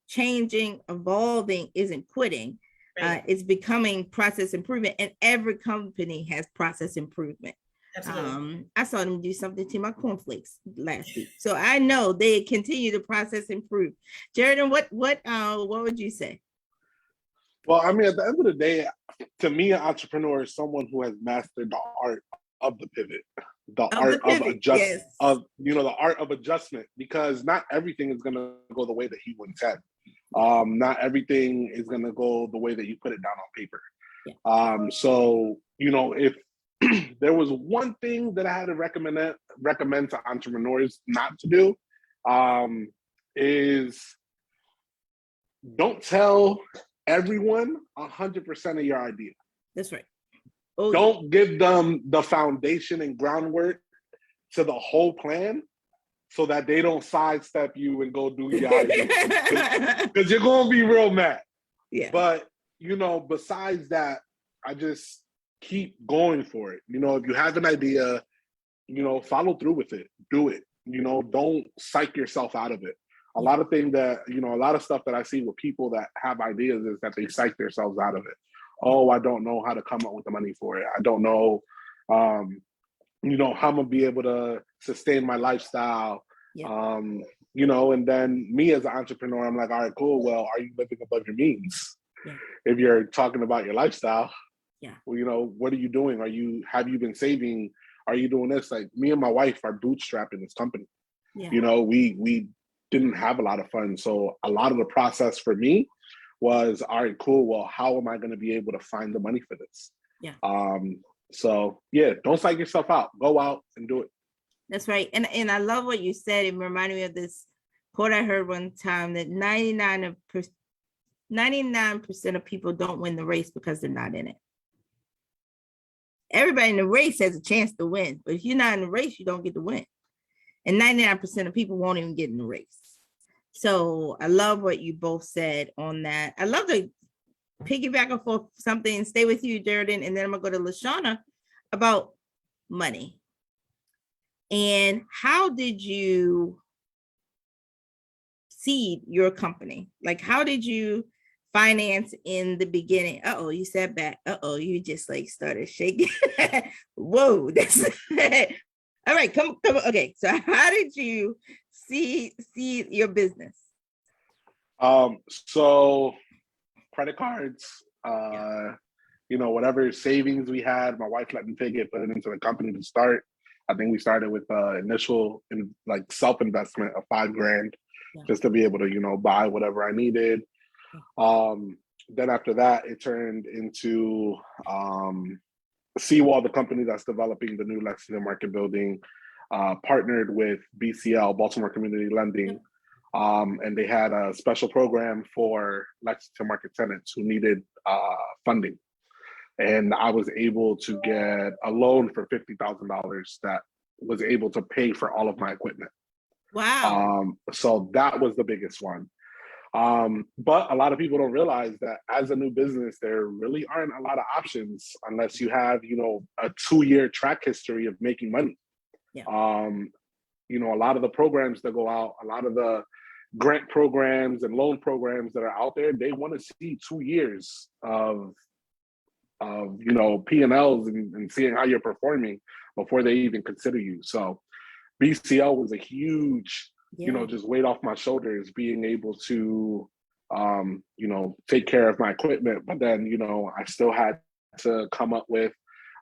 changing, evolving isn't quitting. Right. It's becoming process improvement. And every company has process improvement. Absolutely. I saw them do something to my cornflakes last week. So I know they continue to process improve. Gerdyn, what would you say? Well, I mean, at the end of the day, to me, an entrepreneur is someone who has mastered the art of the pivot, the art of adjustment, because not everything is going to go the way that he intended. Not everything is going to go the way that you put it down on paper. Yeah. So, you know, if there was one thing that I had to recommend to entrepreneurs not to do, is don't tell everyone 100% of your idea. That's right. Don't give them the foundation and groundwork to the whole plan so that they don't sidestep you and go do your idea. Because you're going to be real mad. Yeah. But, you know, besides that, I just keep going for it. You know, if you have an idea, you know, follow through with it. Do it. You know, don't psych yourself out of it. A lot of things that, you know, a lot of stuff that I see with people that have ideas is that they psych themselves out of it. Oh, I don't know how to come up with the money for it. I don't know, you know, how I'm going to be able to sustain my lifestyle. Yeah. You know, and then me as an entrepreneur, I'm like, all right, cool. Well, are you living above your means? Yeah. If you're talking about your lifestyle, yeah. Well, you know, what are you doing? Have you been saving? Are you doing this? Like me and my wife are bootstrapping this company. Yeah. You know, we didn't have a lot of fun. So a lot of the process for me was, all right, cool. Well, how am I going to be able to find the money for this? Yeah. So yeah, don't psych yourself out. Go out and do it. That's right. And I love what you said. It reminded me of this quote I heard one time that 99% of people don't win the race because they're not in it. Everybody in the race has a chance to win, but if you're not in the race, you don't get to win. And 99% of people won't even get in the race. So I love what you both said on that. I love to piggyback off of something and stay with you, Gerdyn, and then I'm gonna go to LaShauna about money. And how did you seed your company? Like, how did you finance in the beginning? Uh-oh, you sat back. Uh-oh, you just like started shaking. Whoa, that's all right, come. Okay, so how did you see your business? So credit cards, whatever savings we had. My wife let me take it, put it into the company to start. I think we started with initial self-investment of $5,000 just to be able to, buy whatever I needed. Then after that, it turned into Seawall, the company that's developing the new Lexington Market building, partnered with BCL, Baltimore Community Lending. And they had a special program for Lexington Market tenants who needed funding. And I was able to get a loan for $50,000 that was able to pay for all of my equipment. Wow. So that was the biggest one. But a lot of people don't realize that as a new business, there really aren't a lot of options unless you have, a 2-year track history of making money. Yeah. A lot of the programs that go out, a lot of the grant programs and loan programs that are out there, they want to see 2 years of P&Ls and seeing how you're performing before they even consider you. So BCL was a huge, just weight off my shoulders, being able to, take care of my equipment. But then, I still had to come up with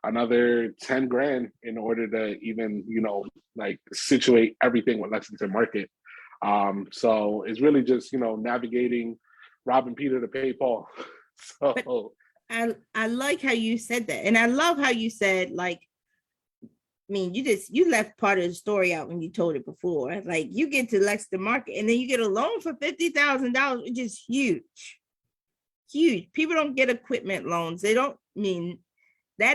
another $10,000 in order to even, situate everything with Lexington Market. So it's really just, navigating robbing Peter to pay Paul. So I like how you said that. And I love how you said, you left part of the story out when you told it before. Like, you get to Lexington Market and then you get a loan for $50,000, which is huge. Huge. People don't get equipment loans. That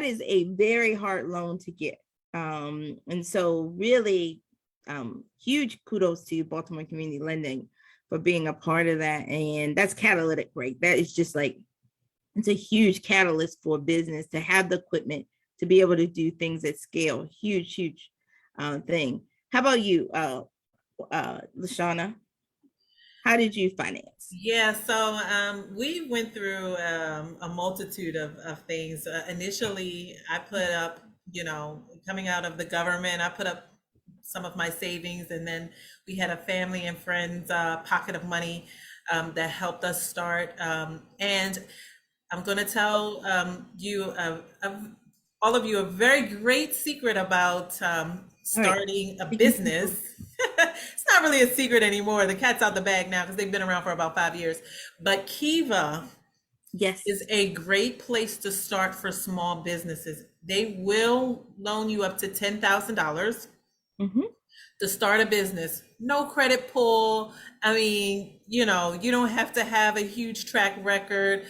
is a very hard loan to get. And so really huge kudos to Baltimore Community Lending for being a part of that. And that's catalytic, right? That is just it's a huge catalyst for business to have the equipment to be able to do things at scale. Huge thing. How about you, LaShauna? How did you finance? Yeah, so we went through a multitude of things. Initially, I put up, coming out of the government, I put up some of my savings, and then we had a family and friends pocket of money that helped us start. And I'm going to tell all of you a very great secret about starting a business. It's not really a secret anymore. The cat's out the bag now because they've been around for about 5 years. But Kiva is a great place to start for small businesses. They will loan you up to $10,000 to start a business. No credit pull. You don't have to have a huge track record.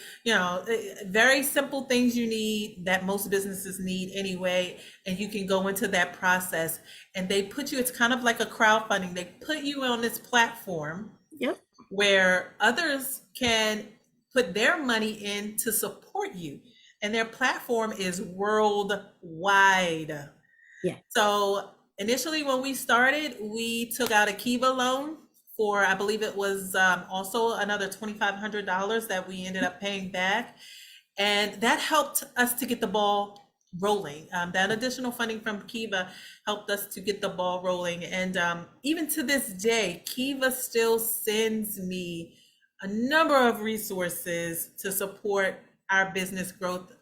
Very simple things you need that most businesses need anyway. And you can go into that process, and they put you, it's kind of like a crowdfunding. They put you on this platform where others can put their money in to support you. And their platform is worldwide. Yeah. So initially, when we started, we took out a Kiva loan for, I believe it was also another $2,500 that we ended up paying back. And that helped us to get the ball rolling. That additional funding from Kiva helped us to get the ball rolling. And even to this day, Kiva still sends me a number of resources to support our business growth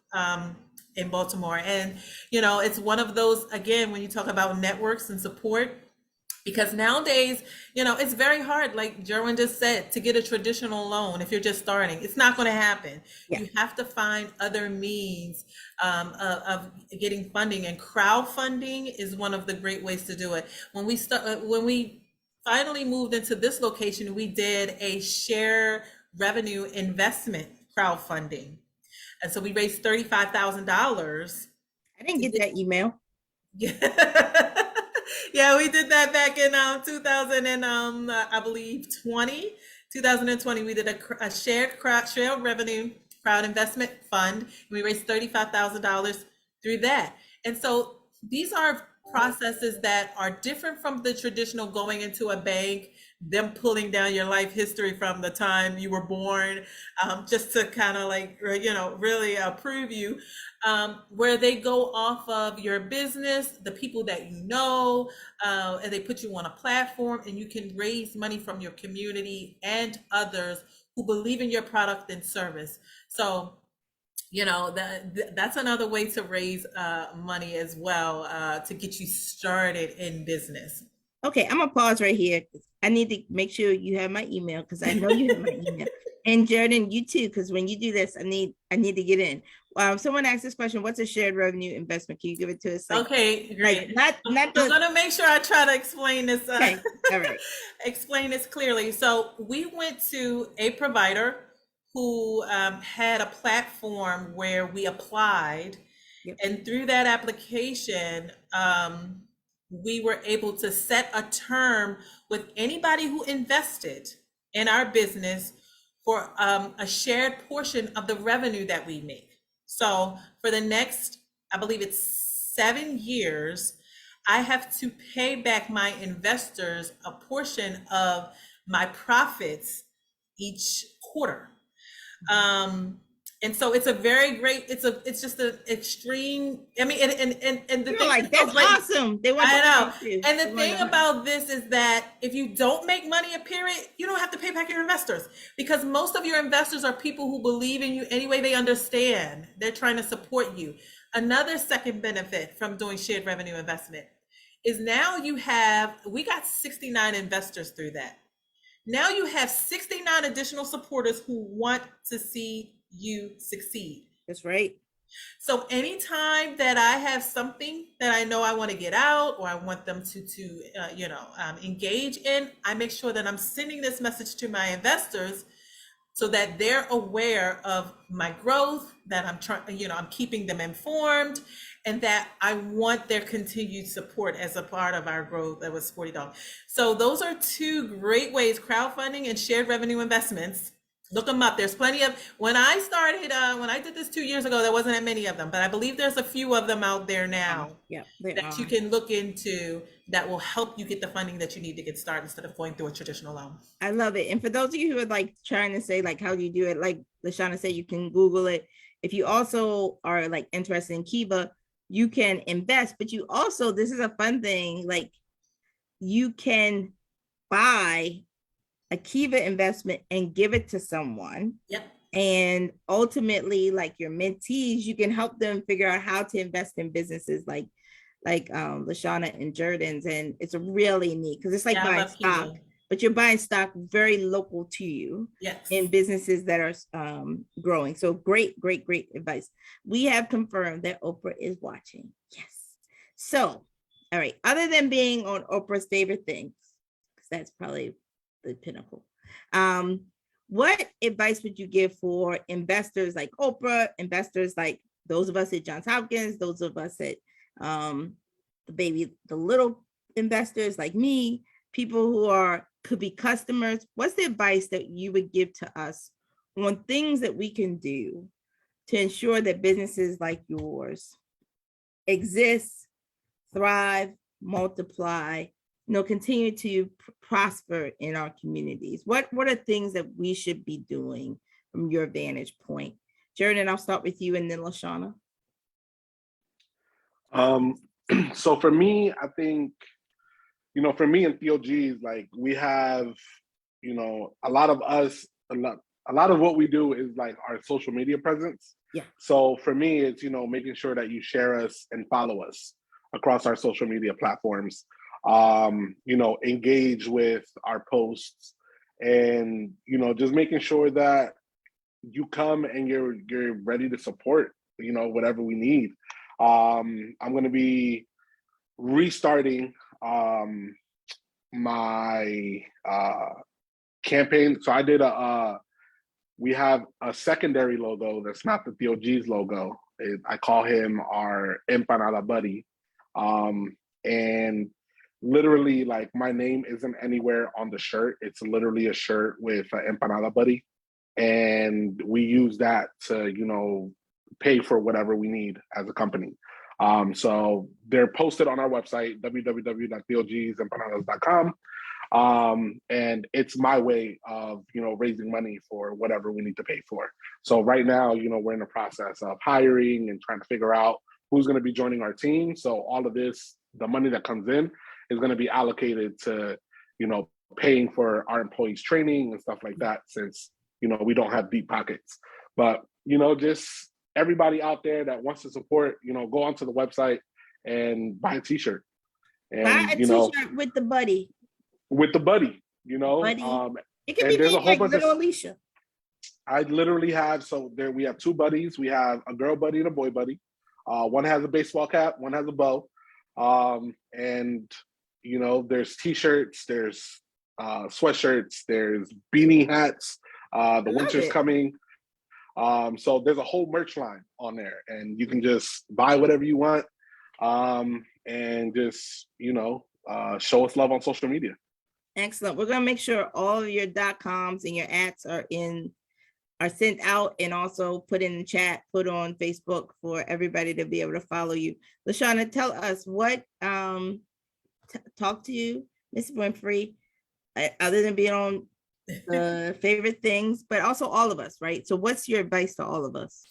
in Baltimore. And, it's one of those, again, when you talk about networks and support, because nowadays, it's very hard, like Gerdyn just said, to get a traditional loan if you're just starting. It's not going to happen. Yeah. You have to find other means of getting funding, and crowdfunding is one of the great ways to do it. When we finally moved into this location, we did a share revenue investment crowdfunding. And so we raised $35,000. I didn't get that email. Yeah, we did that back in 2020. We did a shared revenue crowd investment fund. We raised $35,000 through that. And so these are processes that are different from the traditional going into a bank, them pulling down your life history from the time you were born, just to kind of really approve you, where they go off of your business, the people that you know, and they put you on a platform, and you can raise money from your community and others who believe in your product and service. So, that's another way to raise money as well, to get you started in business. Okay, I'm gonna pause right here. I need to make sure you have my email because I know you have my email. And Gerdyn, you too, because when you do this, I need to get in. Someone asked this question: what's a shared revenue investment? Can you give it to us? Okay, great. Not I'm gonna make sure I try to explain this. Okay, all right. Explain this clearly. So we went to a provider who had a platform where we applied, Yep. and through that application, we were able to set a term with anybody who invested in our business for a shared portion of the revenue that we make. So for the next, I believe it's 7 years, I have to pay back my investors a portion of my profits each quarter. And so it's a very great, it's just an extreme, I mean, and the You're thing like, is that's so great. awesome. They want I know. to And the thing about this is that if you don't make money a period, you don't have to pay back your investors, because most of your investors are people who believe in you anyway. They understand. They're trying to support you. Another second benefit from doing shared revenue investment is now we got 69 investors through that. Now you have 69 additional supporters who want to see you succeed. That's right. So anytime that I have something that I know I want to get out, or I want them to engage in, I make sure that I'm sending this message to my investors so that they're aware of my growth, that I'm keeping them informed, and that I want their continued support as a part of our growth that was Sporty Dog. So those are two great ways: crowdfunding and shared revenue investments. Look them up. There's plenty of, when I started, when I did this 2 years ago, there wasn't that many of them, but I believe there's a few of them out there now that you can look into that will help you get the funding that you need to get started instead of going through a traditional loan. I love it. And for those of you who are like trying to say like, how do you do it? Like LaShauna said, you can Google it. If you also are like interested in Kiva, you can invest, but you also, this is a fun thing, like you can buy a Kiva investment and give it to someone. Yep. And ultimately, like your mentees, you can help them figure out how to invest in businesses like LaShauna and Gerdyn's. And it's really neat because it's like buying stock, but you're buying stock very local to you. Yes. In businesses that are growing. So great advice. We have confirmed that Oprah is watching. Yes. So, all right. Other than being on Oprah's favorite things, because that's probably the pinnacle. What advice would you give for investors like Oprah, investors like those of us at Johns Hopkins, those of us at the little investors like me, people who could be customers? What's the advice that you would give to us on things that we can do to ensure that businesses like yours exist, thrive, multiply, continue to prosper in our communities? What are things that we should be doing from your vantage point? Gerdyn, I'll start with you and then LaShauna. So for me, I think, for me and TOGs, like we have, a lot of what we do is like our social media presence. Yeah. So for me, it's, making sure that you share us and follow us across our social media platforms. Engage with our posts, and just making sure that you come and you're ready to support whatever we need. I'm going to be restarting my campaign. So I did we have a secondary logo that's not the TOG's logo. I call him our Empanada buddy, and literally, like, my name isn't anywhere on the shirt. It's literally a shirt with an Empanada buddy. And we use that to, pay for whatever we need as a company. So they're posted on our website, www.togsempanadas.com. And it's my way of, raising money for whatever we need to pay for. So right now, we're in the process of hiring and trying to figure out who's going to be joining our team. So all of this, the money that comes in, is going to be allocated to, paying for our employees' training and stuff like that, since, we don't have deep pockets. But, just everybody out there that wants to support, go onto the website and buy a t-shirt. And, Buy a t-shirt with the buddy. With the buddy, Buddy. It can and be there's a made whole like bunch little of, Alicia. I literally have, we have two buddies. We have a girl buddy and a boy buddy. One has a baseball cap, one has a bow. And, there's t-shirts, there's sweatshirts, there's beanie hats. The winter's coming. So there's a whole merch line on there, and you can just buy whatever you want, and just, show us love on social media. Excellent. We're going to make sure all of your .coms and your ats are sent out, and also put in the chat, put on Facebook for everybody to be able to follow you. LaShauna, tell us what, talk to you, Miss Winfrey, other than being on the favorite things, but also all of us, right? So what's your advice to all of us?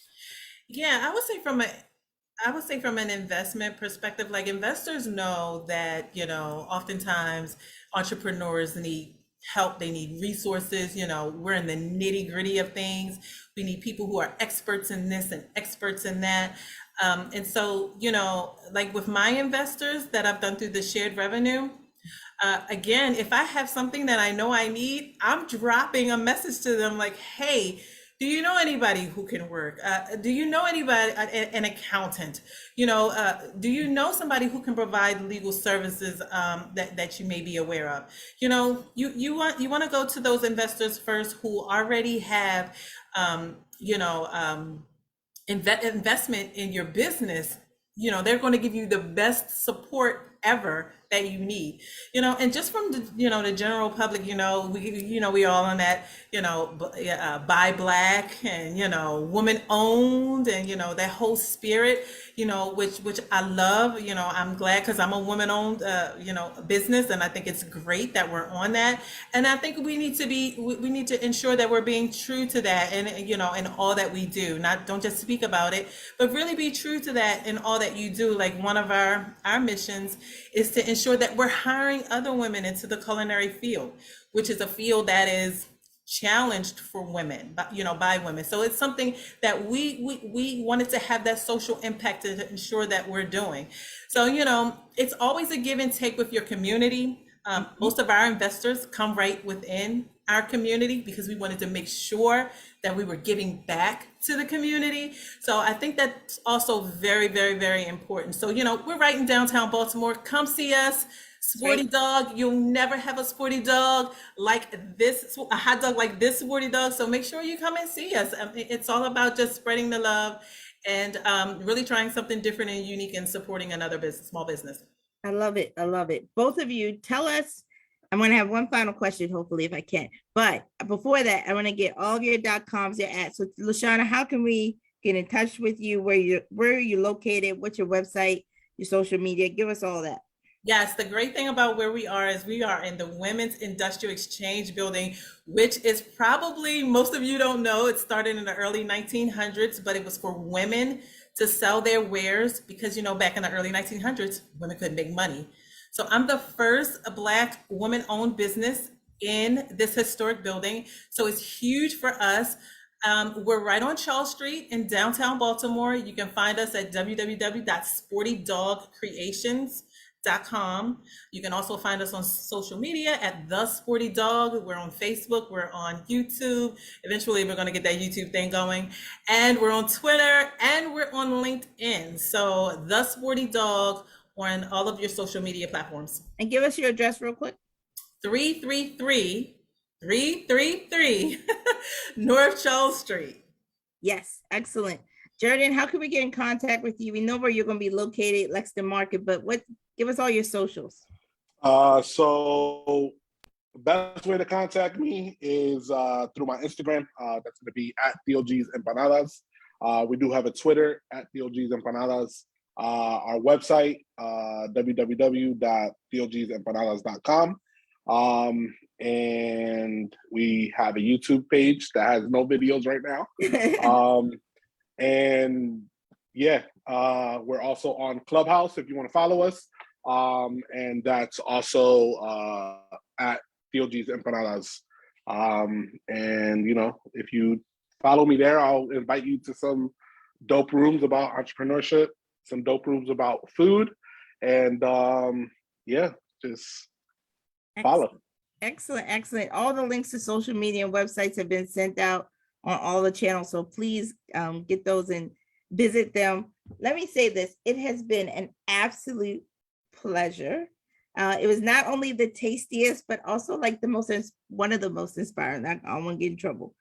Yeah, I would say from an investment perspective, like investors know that, oftentimes entrepreneurs need help, they need resources, we're in the nitty gritty of things. We need people who are experts in this and experts in that. And so, like with my investors that I've done through the shared revenue, again, if I have something that I know I need, I'm dropping a message to them like, hey, do you know anybody who can work? Do you know anybody, an accountant? Do you know somebody who can provide legal services that you may be aware of? You want to go to those investors first who already have, investment in your business. They're going to give you the best support ever that you need, and just from the, the general public, we all on that, buy black and, woman owned and, that whole spirit, which I love, I'm glad because I'm a woman owned, business. And I think it's great that we're on that. And I think we need to ensure that we're being true to that and, in all that we do, don't just speak about it, but really be true to that in all that you do. Like one of our missions is to ensure that we're hiring other women into the culinary field, which is a field that is challenged for women, by women. So it's something that we wanted to have that social impact to ensure that we're doing. So, it's always a give and take with your community. Most of our investors come right within our community because we wanted to make sure that we were giving back to the community. So I think that's also very, very, very important. So, we're right in downtown Baltimore. Come see us. Sporty dog. You'll never have a sporty dog like this, a hot dog like this sporty dog. So make sure you come and see us. It's all about just spreading the love and really trying something different and unique and supporting another small business. I love it. I love it. Both of you, tell us. I'm going to have one final question, hopefully, if I can. But before that, I want to get all of your .coms, your ads. So, LaShauna, how can we get in touch with you? Where are you located? What's your website? Your social media? Give us all that. Yes, the great thing about where we are is we are in the Women's Industrial Exchange Building, which is probably, most of you don't know, it started in the early 1900s, but it was for women to sell their wares because, back in the early 1900s, women couldn't make money. So I'm the first Black woman-owned business in this historic building. So it's huge for us. We're right on Charles Street in downtown Baltimore. You can find us at www.sportydogcreations.com. You can also find us on social media at The Sporty Dog. We're on Facebook, we're on YouTube. Eventually we're going to get that YouTube thing going. And we're on Twitter and we're on LinkedIn. So The Sporty Dog on all of your social media platforms. And give us your address real quick. 333 North Charles Street. Yes, excellent. Gerdyn, how can we get in contact with you? We know where you're going to be located, Lexington Market, but give us all your socials. So the best way to contact me is through my Instagram. That's going to be at DOG's Empanadas. We do have a Twitter at DOG's Empanadas. Our website, www.dogsempanadas.com. And we have a YouTube page that has no videos right now. And yeah, we're also on Clubhouse if you want to follow us. And that's also at DOG's Empanadas And if you follow me there, I'll invite you to some dope rooms about entrepreneurship, some dope rooms about food, and just follow. Excellent. All the links to social media and websites have been sent out on all the channels, so please get those and visit them. Let me say this, it has been an absolute pleasure. It was not only the tastiest, but also like one of the most inspiring. I don't want to get in trouble.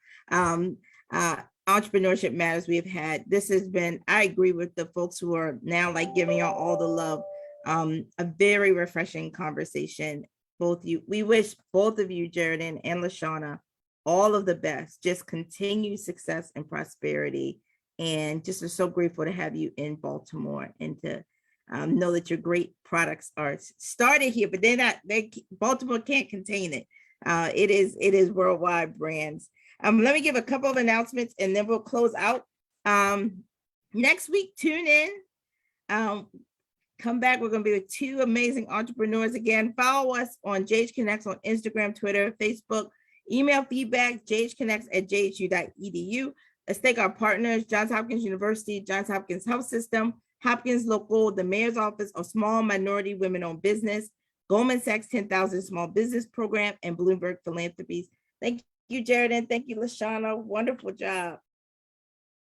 Entrepreneurship Matters we have had. This has been, I agree with the folks who are now like giving y'all all the love. A very refreshing conversation. We wish both of you, Gerdyn and LaShauna, all of the best. Just continued success and prosperity. And just are so grateful to have you in Baltimore and to know that your great products are started here, but Baltimore can't contain it. It is worldwide brands. Let me give a couple of announcements and then we'll close out. Next week, tune in. Come back. We're going to be with two amazing entrepreneurs again. Follow us on JH Connects on Instagram, Twitter, Facebook. Email feedback, jhconnects@jhu.edu. Let's thank our partners, Johns Hopkins University, Johns Hopkins Health System, Hopkins Local, the Mayor's Office of Small Minority Women-Owned Business, Goldman Sachs 10,000 Small Business Program, and Bloomberg Philanthropies. Thank you, Gerdyn. Thank you, LaShauna. Wonderful job.